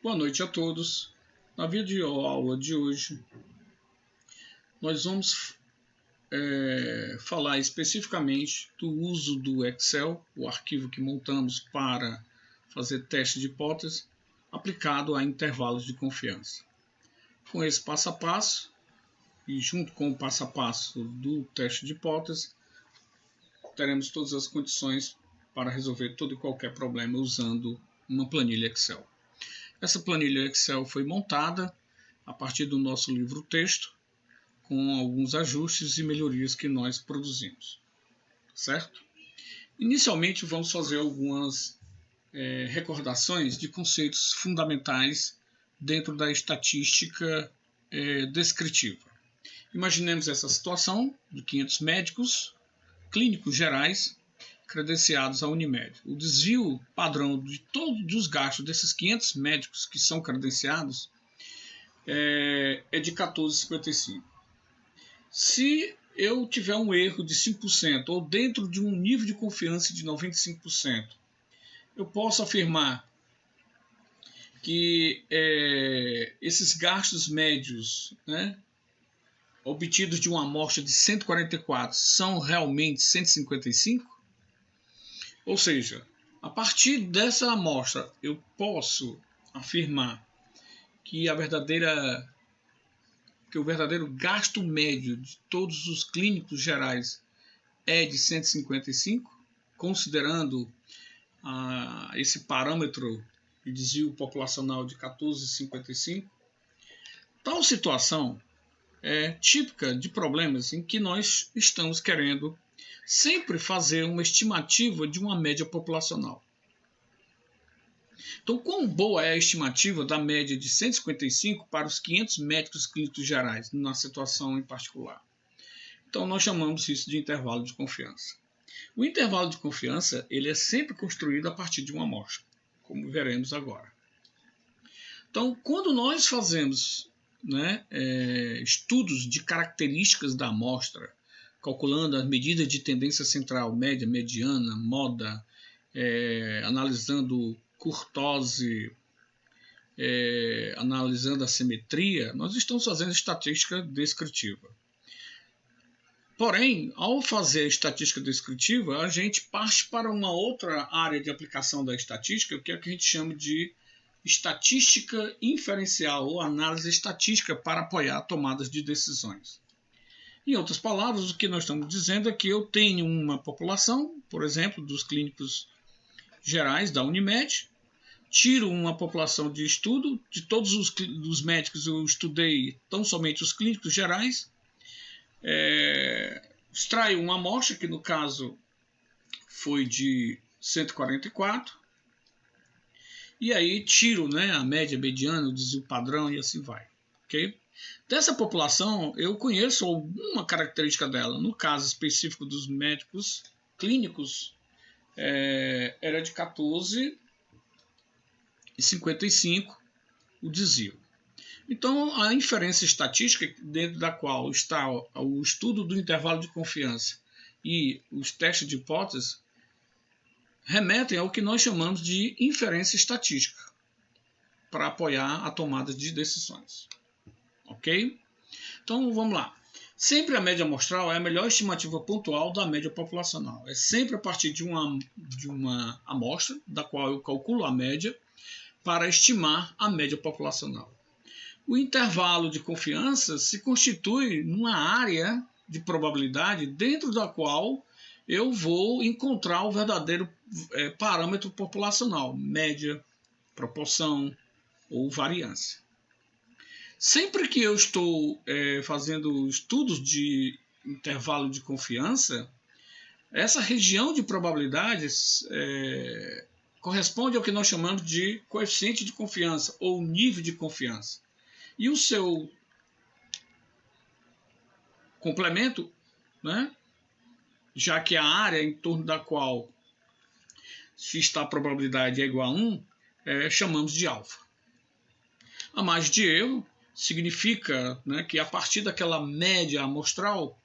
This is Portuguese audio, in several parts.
Boa noite a todos. Na videoaula de hoje, nós vamos falar especificamente do uso do Excel, o arquivo que montamos para fazer teste de hipótese, aplicado a intervalos de confiança. Com esse passo a passo, e junto com o passo a passo do teste de hipótese, teremos todas as condições para resolver todo e qualquer problema usando uma planilha Excel. Essa planilha Excel foi montada a partir do nosso livro texto, com alguns ajustes e melhorias que nós produzimos, certo? Inicialmente vamos fazer algumas recordações de conceitos fundamentais dentro da estatística descritiva. Imaginemos essa situação de 500 médicos clínicos gerais credenciados à Unimed. O desvio padrão de todos os gastos desses 500 médicos que são credenciados é de 14,55. Se eu tiver um erro de 5% ou dentro de um nível de confiança de 95%, eu posso afirmar que esses gastos médios, obtidos de uma amostra de 144 são realmente 155? Ou seja, a partir dessa amostra eu posso afirmar que o verdadeiro gasto médio de todos os clínicos gerais é de 155, considerando esse parâmetro de desvio populacional de 14,55. Tal situação é típica de problemas em que nós estamos querendo sempre fazer uma estimativa de uma média populacional. Então, quão boa é a estimativa da média de 155 para os 500 médicos clínicos gerais, na situação em particular? Então, nós chamamos isso de intervalo de confiança. O intervalo de confiança ele é sempre construído a partir de uma amostra, como veremos agora. Então, quando nós fazemos estudos de características da amostra, calculando as medidas de tendência central, média, mediana, moda, analisando curtose, analisando a simetria, nós estamos fazendo estatística descritiva. Porém, ao fazer a estatística descritiva, a gente parte para uma outra área de aplicação da estatística, que é o que a gente chama de estatística inferencial ou análise estatística para apoiar tomadas de decisões. Em outras palavras, o que nós estamos dizendo é que eu tenho uma população, por exemplo, dos clínicos gerais da Unimed, tiro uma população de estudo, de todos os médicos eu estudei tão somente os clínicos gerais, extraio uma amostra, que no caso foi de 144, e aí tiro a média, mediana, o desvio padrão e assim vai. Okay? Dessa população, eu conheço alguma característica dela. No caso específico dos médicos clínicos, era de 14,55 o desvio. Então, a inferência estatística, dentro da qual está o estudo do intervalo de confiança e os testes de hipótese, remetem ao que nós chamamos de inferência estatística, para apoiar a tomada de decisões. Ok? Então, vamos lá. Sempre a média amostral é a melhor estimativa pontual da média populacional. É sempre a partir de uma amostra, da qual eu calculo a média, para estimar a média populacional. O intervalo de confiança se constitui numa área de probabilidade dentro da qual eu vou encontrar o verdadeiro parâmetro populacional, média, proporção ou variância. Sempre que eu estou fazendo estudos de intervalo de confiança, essa região de probabilidades corresponde ao que nós chamamos de coeficiente de confiança ou nível de confiança. E o seu complemento, já que a área em torno da qual se está a probabilidade é igual a 1, chamamos de alfa. A margem de erro significa que a partir daquela média amostral,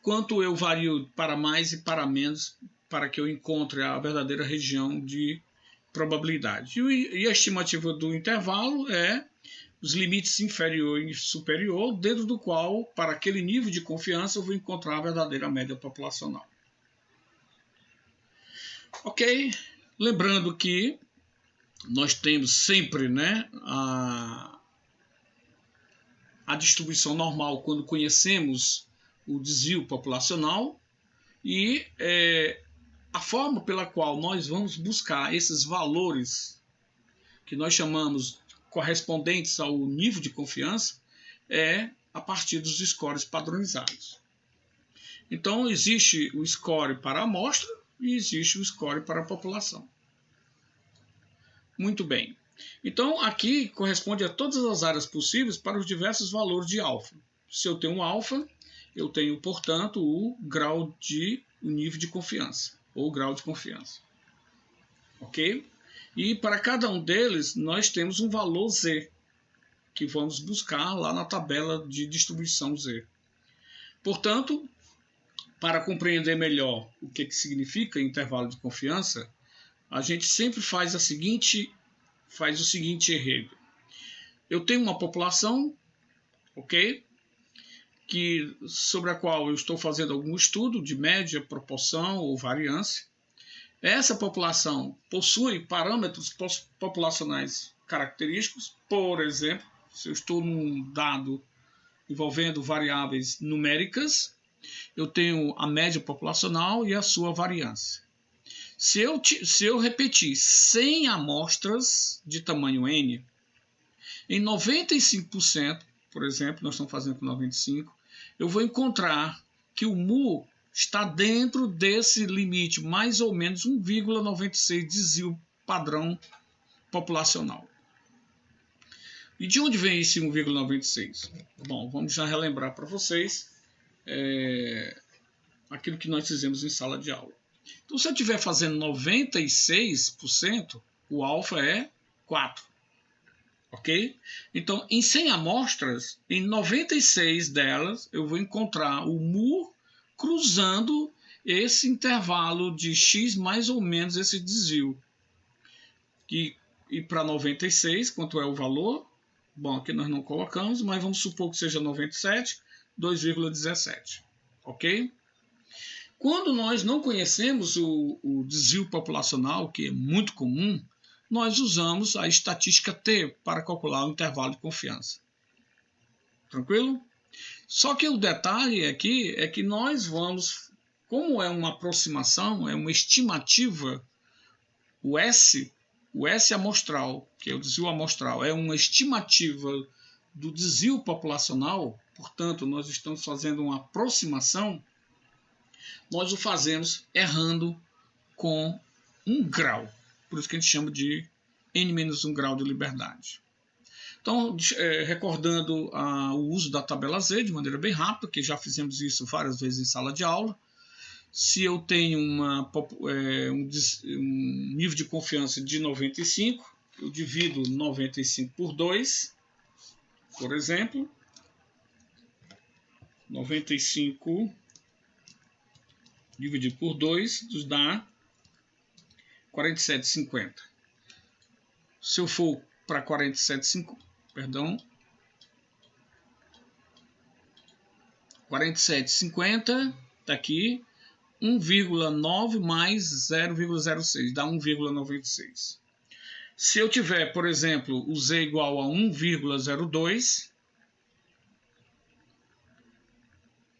quanto eu vario para mais e para menos para que eu encontre a verdadeira região de probabilidade. E a estimativa do intervalo é os limites inferior e superior, dentro do qual, para aquele nível de confiança, eu vou encontrar a verdadeira média populacional. Ok? Lembrando que nós temos sempre, né, a distribuição normal quando conhecemos o desvio populacional e a forma pela qual nós vamos buscar esses valores que nós chamamos correspondentes ao nível de confiança é a partir dos scores padronizados. Então, existe o score para a amostra e existe o score para a população. Muito bem. Então, aqui corresponde a todas as áreas possíveis para os diversos valores de alfa. Se eu tenho um alfa, eu tenho, portanto, o nível de confiança, ou grau de confiança. Ok? E para cada um deles, nós temos um valor Z, que vamos buscar lá na tabela de distribuição Z. Portanto, para compreender melhor o que significa intervalo de confiança, a gente sempre faz o seguinte enredo. Eu tenho uma população, ok? Sobre a qual eu estou fazendo algum estudo de média, proporção ou variância. Essa população possui parâmetros populacionais característicos. Por exemplo, se eu estou num dado envolvendo variáveis numéricas, eu tenho a média populacional e a sua variância. Se eu repetir 100 amostras de tamanho N, em 95%, por exemplo, nós estamos fazendo com 95%, eu vou encontrar que o mu está dentro desse limite, mais ou menos 1,96 desvio padrão populacional. E de onde vem esse 1,96? Bom, vamos já relembrar para vocês aquilo que nós fizemos em sala de aula. Então, se eu estiver fazendo 96%, o alfa é 4. Ok? Então, em 100 amostras, em 96 delas, eu vou encontrar o mu cruzando esse intervalo de x mais ou menos esse desvio. E para 96, quanto é o valor? Bom, aqui nós não colocamos, mas vamos supor que seja 97, 2,17. Ok? Quando nós não conhecemos o desvio populacional, que é muito comum, nós usamos a estatística T para calcular o intervalo de confiança. Tranquilo? Só que o detalhe aqui é que nós vamos, como é uma aproximação, é uma estimativa, o S amostral, que é o desvio amostral, é uma estimativa do desvio populacional, portanto, nós estamos fazendo uma aproximação, nós o fazemos errando com 1 grau. Por isso que a gente chama de N-1 grau de liberdade. Então, recordando o uso da tabela Z de maneira bem rápida, que já fizemos isso várias vezes em sala de aula. Se eu tenho um nível de confiança de 95, eu divido 95 por 2, por exemplo. 95 dividido por 2 nos dá 47,50. Se eu for para 47,50 está aqui, 1,9 mais 0,06 dá 1,96. Se eu tiver, por exemplo, o Z igual a 1,02,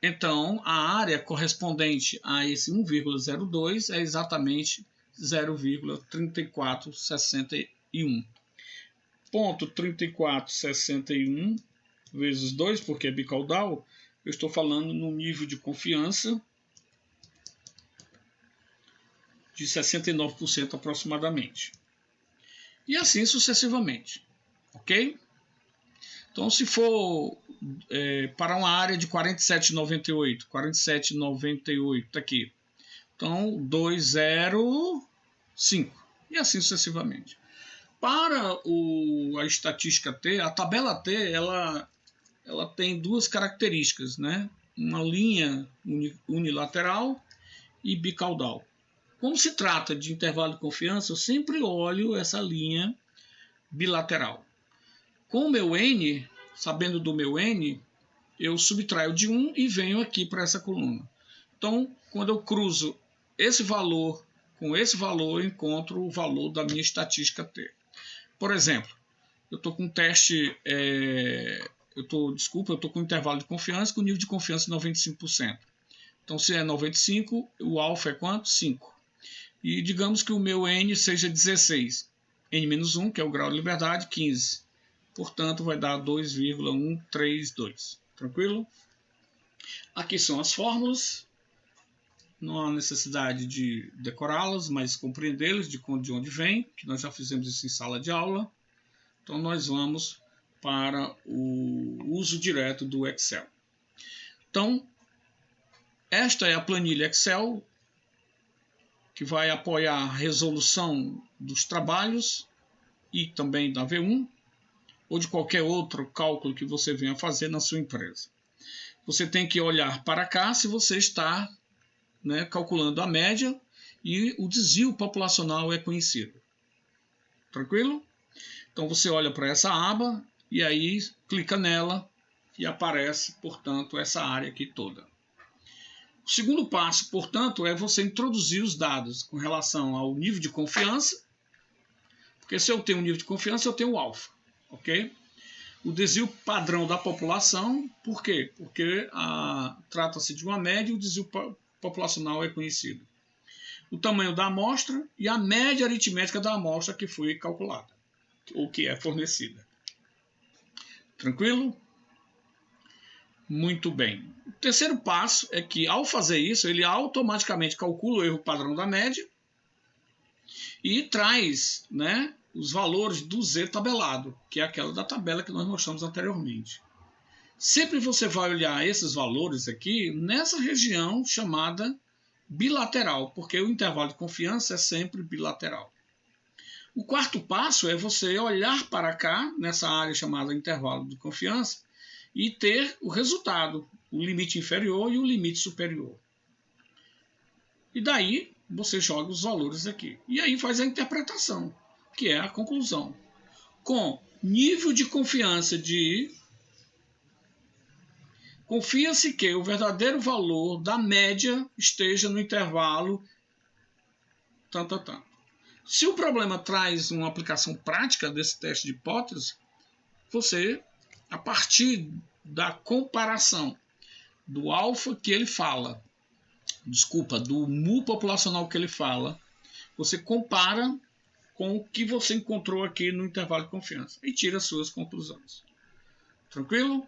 então a área correspondente a esse 1,02 é exatamente 0,3461. Ponto 3461 vezes 2, porque é bicaudal, eu estou falando no nível de confiança de 69% aproximadamente. E assim sucessivamente. Ok? Então, se for para uma área de 47,98, está aqui. Então, 205. E assim sucessivamente. Para a estatística T, a tabela T, ela tem duas características, né? Uma linha unilateral e bicaudal. Como se trata de intervalo de confiança, eu sempre olho essa linha bilateral. Com o meu N, sabendo do meu N, eu subtraio de 1 e venho aqui para essa coluna. Então, quando eu cruzo esse valor com esse valor, eu encontro o valor da minha estatística T. Por exemplo, eu estou com um teste, eu estou com um intervalo de confiança com nível de confiança de 95%. Então, se é 95, o alfa é quanto? 5. E digamos que o meu N seja 16. N-1, que é o grau de liberdade, 15. Portanto, vai dar 2,132. Tranquilo? Aqui são as fórmulas. Não há necessidade de decorá-las, mas compreendê-las de onde vem, que nós já fizemos isso em sala de aula. Então, nós vamos para o uso direto do Excel. Então, esta é a planilha Excel, que vai apoiar a resolução dos trabalhos e também da V1, ou de qualquer outro cálculo que você venha fazer na sua empresa. Você tem que olhar para cá se você está, né, calculando a média e o desvio populacional é conhecido. Tranquilo? Então você olha para essa aba e aí clica nela e aparece, portanto, essa área aqui toda. O segundo passo, portanto, é você introduzir os dados com relação ao nível de confiança, porque se eu tenho um nível de confiança, eu tenho o alfa, ok? O desvio padrão da população, por quê? Porque trata-se de uma média e o desvio populacional é conhecido. O tamanho da amostra e a média aritmética da amostra que foi calculada, ou que é fornecida. Tranquilo? Muito bem. O terceiro passo é que, ao fazer isso, ele automaticamente calcula o erro padrão da média e traz, né, os valores do Z tabelado, que é aquela da tabela que nós mostramos anteriormente. Sempre você vai olhar esses valores aqui nessa região chamada bilateral, porque o intervalo de confiança é sempre bilateral. O quarto passo é você olhar para cá, nessa área chamada intervalo de confiança, e ter o resultado, o limite inferior e o limite superior. E daí você joga os valores aqui. E aí faz a interpretação, que é a conclusão. Com nível de confiança de... Confia-se que o verdadeiro valor da média esteja no intervalo tanto. Se o problema traz uma aplicação prática desse teste de hipótese, você, a partir da comparação do alfa que ele fala, do mu populacional que ele fala, você compara com o que você encontrou aqui no intervalo de confiança e tira as suas conclusões. Tranquilo?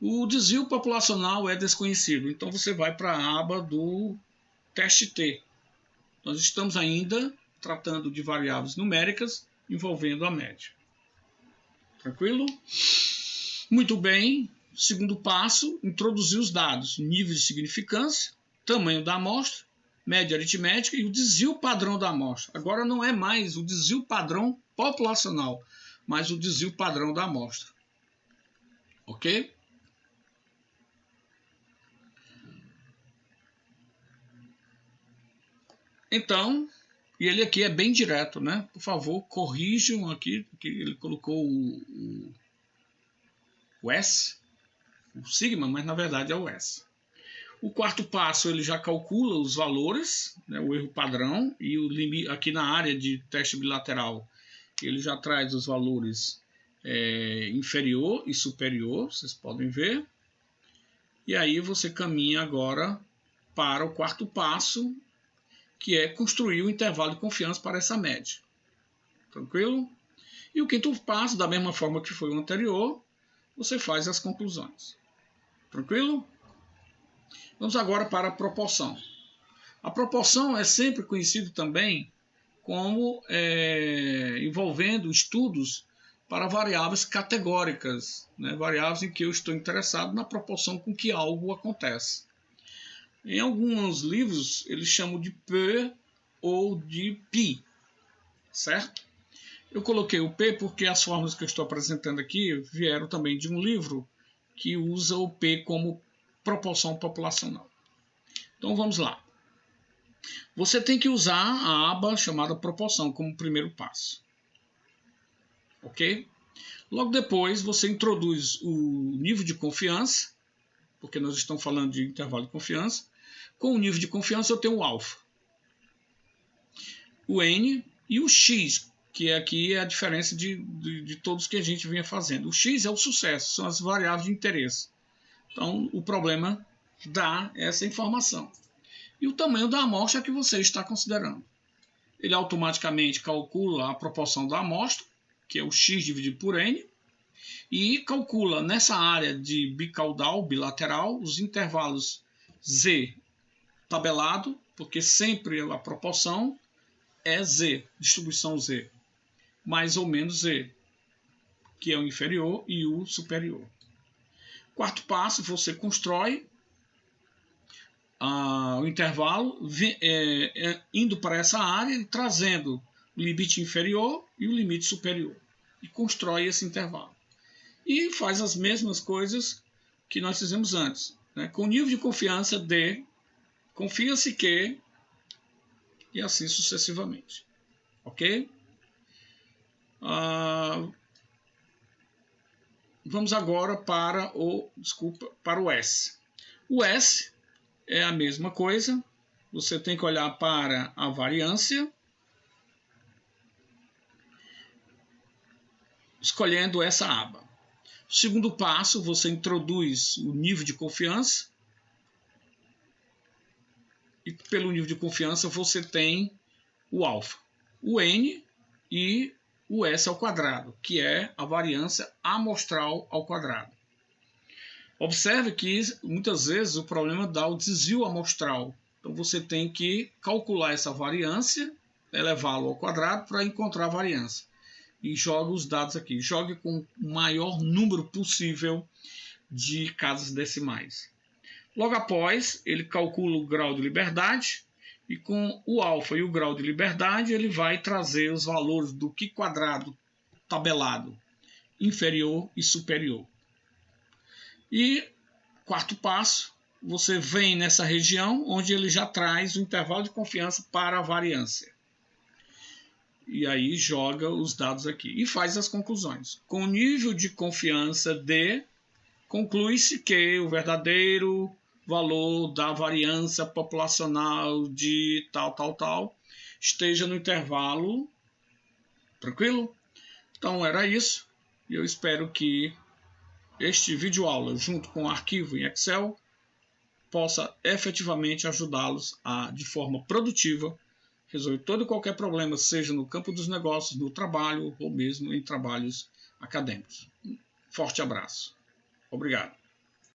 O desvio populacional é desconhecido, então você vai para a aba do teste T. Nós estamos ainda tratando de variáveis numéricas envolvendo a média. Tranquilo? Muito bem. Segundo passo, introduzir os dados, nível de significância, tamanho da amostra, média aritmética e o desvio padrão da amostra. Agora não é mais o desvio padrão populacional, mas o desvio padrão da amostra. Ok? Então, e ele aqui é bem direto, né? Por favor, corrijam aqui, que ele colocou o S, o sigma, mas na verdade é o S. O quarto passo, ele já calcula os valores, né, o erro padrão, e o limite, aqui na área de teste bilateral, ele já traz os valores inferior e superior, vocês podem ver. E aí você caminha agora para o quarto passo, que é construir o intervalo de confiança para essa média. Tranquilo? E o quinto passo, da mesma forma que foi o anterior, você faz as conclusões. Tranquilo? Vamos agora para a proporção. A proporção é sempre conhecido também como envolvendo estudos para variáveis categóricas, né? Variáveis em que eu estou interessado na proporção com que algo acontece. Em alguns livros, eles chamam de P ou de Pi, certo? Eu coloquei o P porque as fórmulas que eu estou apresentando aqui vieram também de um livro que usa o P como proporção populacional. Então vamos lá. você tem que usar a aba chamada proporção como primeiro passo. Ok? Logo depois, você introduz o nível de confiança, porque nós estamos falando de intervalo de confiança. Com o nível de confiança, eu tenho o alfa, o N e o X, que aqui é a diferença de todos que a gente vinha fazendo. O X é o sucesso, são as variáveis de interesse. Então, o problema dá essa informação. E o tamanho da amostra que você está considerando. Ele automaticamente calcula a proporção da amostra, que é o X dividido por N, e calcula nessa área de bicaudal, bilateral, os intervalos Z tabelado, porque sempre a proporção é Z, distribuição Z, mais ou menos Z, que é o inferior e o superior. Quarto passo, você constrói o intervalo indo para essa área e trazendo o limite inferior e o limite superior. E constrói esse intervalo. E faz as mesmas coisas que nós fizemos antes. Né? Com nível de confiança D, confia-se que, e assim sucessivamente. Ok? Vamos agora para o S. O S é a mesma coisa. Você tem que olhar para a variância, escolhendo essa aba. Segundo passo, você introduz o nível de confiança. E pelo nível de confiança você tem o alfa, o N e o S ao quadrado, que é a variância amostral ao quadrado. Observe que muitas vezes o problema dá o desvio amostral. Então você tem que calcular essa variância, elevá-lo ao quadrado para encontrar a variância. E joga os dados aqui. Jogue com o maior número possível de casas decimais. Logo após, ele calcula o grau de liberdade e com o alfa e o grau de liberdade ele vai trazer os valores do Q quadrado tabelado, inferior e superior. E quarto passo, você vem nessa região onde ele já traz o intervalo de confiança para a variância. E aí joga os dados aqui e faz as conclusões. Com o nível de confiança D, conclui-se que o verdadeiro valor da variância populacional de tal esteja no intervalo. Tranquilo? Então era isso. E eu espero que este vídeo aula, junto com o arquivo em Excel, possa efetivamente ajudá-los a, de forma produtiva, resolver todo e qualquer problema, seja no campo dos negócios, no trabalho ou mesmo em trabalhos acadêmicos. Forte abraço. Obrigado.